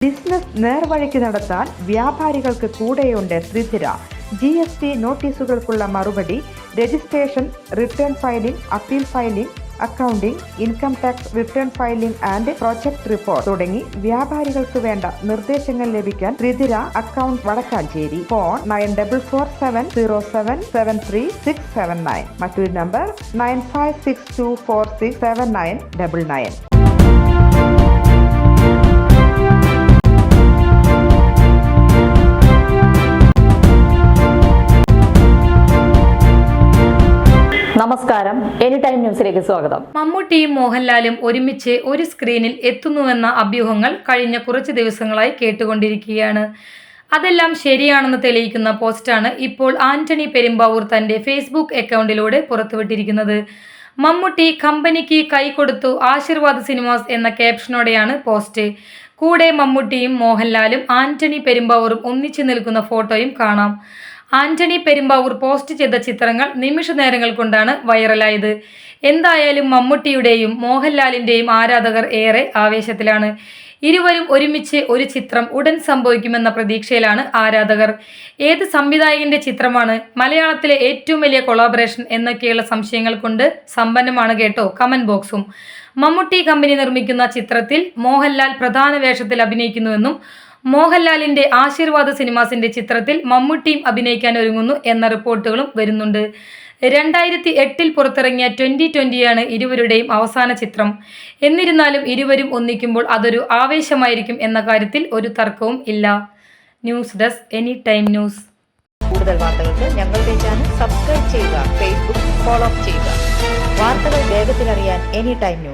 Business നേർവഴിക്ക് നടത്താൻ വ്യാപാരികൾക്ക് കൂടെയുണ്ട് ത്രിധിര. GST നോട്ടീസുകൾക്കുള്ള മറുപടി, registration, return filing, appeal filing, accounting, income tax return filing and project report തുടങ്ങി വ്യാപാരികൾക്ക് വേണ്ട നിർദ്ദേശങ്ങൾ ലഭിക്കാൻ ത്രിധിര അക്കൗണ്ട് വടക്കാഞ്ചേരി. ഫോൺ 9447077369. മറ്റൊരു നമ്പർ 9562467999. നമസ്കാരം, എനി ടൈം ന്യൂസിലേക്ക് സ്വാഗതം. മമ്മൂട്ടിയും മോഹൻലാലും ഒരുമിച്ച് ഒരു സ്ക്രീനിൽ എത്തുന്നുവെന്ന അഭ്യൂഹങ്ങൾ കഴിഞ്ഞ കുറച്ച് ദിവസങ്ങളായി കേട്ടുകൊണ്ടിരിക്കുകയാണ്. അതെല്ലാം ശരിയാണെന്ന് തെളിയിക്കുന്ന പോസ്റ്റാണ് ഇപ്പോൾ ആന്റണി പെരുമ്പാവൂർ തന്റെ ഫേസ്ബുക്ക് അക്കൗണ്ടിലൂടെ പുറത്തുവിട്ടിരിക്കുന്നത്. മമ്മൂട്ടി കമ്പനിക്ക് കൈകൊടുത്തു ആശീർവാദ് സിനിമാസ് എന്ന ക്യാപ്ഷനോടെയാണ് പോസ്റ്റ്. കൂടെ മമ്മൂട്ടിയും മോഹൻലാലും ആന്റണി പെരുമ്പാവൂറും ഒന്നിച്ചു നിൽക്കുന്ന ഫോട്ടോയും കാണാം. ആന്റണി പെരുമ്പാവൂർ പോസ്റ്റ് ചെയ്ത ചിത്രങ്ങൾ നിമിഷ നേരങ്ങൾ കൊണ്ടാണ് വൈറലായത്. എന്തായാലും മമ്മൂട്ടിയുടെയും മോഹൻലാലിന്റെയും ആരാധകർ ഏറെ ആവേശത്തിലാണ്. ഇരുവരും ഒരുമിച്ച് ഒരു ചിത്രം ഉടൻ സംഭവിക്കുമെന്ന പ്രതീക്ഷയിലാണ് ആരാധകർ. ഏത് സംവിധായകന്റെ ചിത്രമാണ്, മലയാളത്തിലെ ഏറ്റവും വലിയ കൊളാബറേഷൻ എന്നൊക്കെയുള്ള സംശയങ്ങൾ കൊണ്ട് സമ്പന്നമാണ് കേട്ടോ കമന്റ് ബോക്സും. മമ്മൂട്ടി കമ്പനി നിർമ്മിക്കുന്ന ചിത്രത്തിൽ മോഹൻലാൽ പ്രധാന വേഷത്തിൽ അഭിനയിക്കുന്നുവെന്നും മോഹൻലാലിന്റെ ആശീർവാദ് സിനിമാസിന്റെ ചിത്രത്തിൽ മമ്മൂട്ടിയും അഭിനയിക്കാൻ ഒരുങ്ങുന്നു എന്ന റിപ്പോർട്ടുകളും വരുന്നുണ്ട്. 2008 പുറത്തിറങ്ങിയ 2020 ഇരുവരുടെയും അവസാന ചിത്രം. എന്നിരുന്നാലും ഇരുവരും ഒന്നിക്കുമ്പോൾ അതൊരു ആവേശമായിരിക്കും എന്ന കാര്യത്തിൽ ഒരു തർക്കവും ഇല്ല. News desk, any time news. കൂടുതൽ വാർത്തകൾക്ക് ഞങ്ങളുടെ ചാനൽ സബ്സ്ക്രൈബ് ചെയ്യുക, ഫേസ്ബുക്ക് ഫോളോ ചെയ്യുക. വാർത്തകൾ വേഗത്തിലറിയാൻ എനി ടൈം ന്യൂസ്.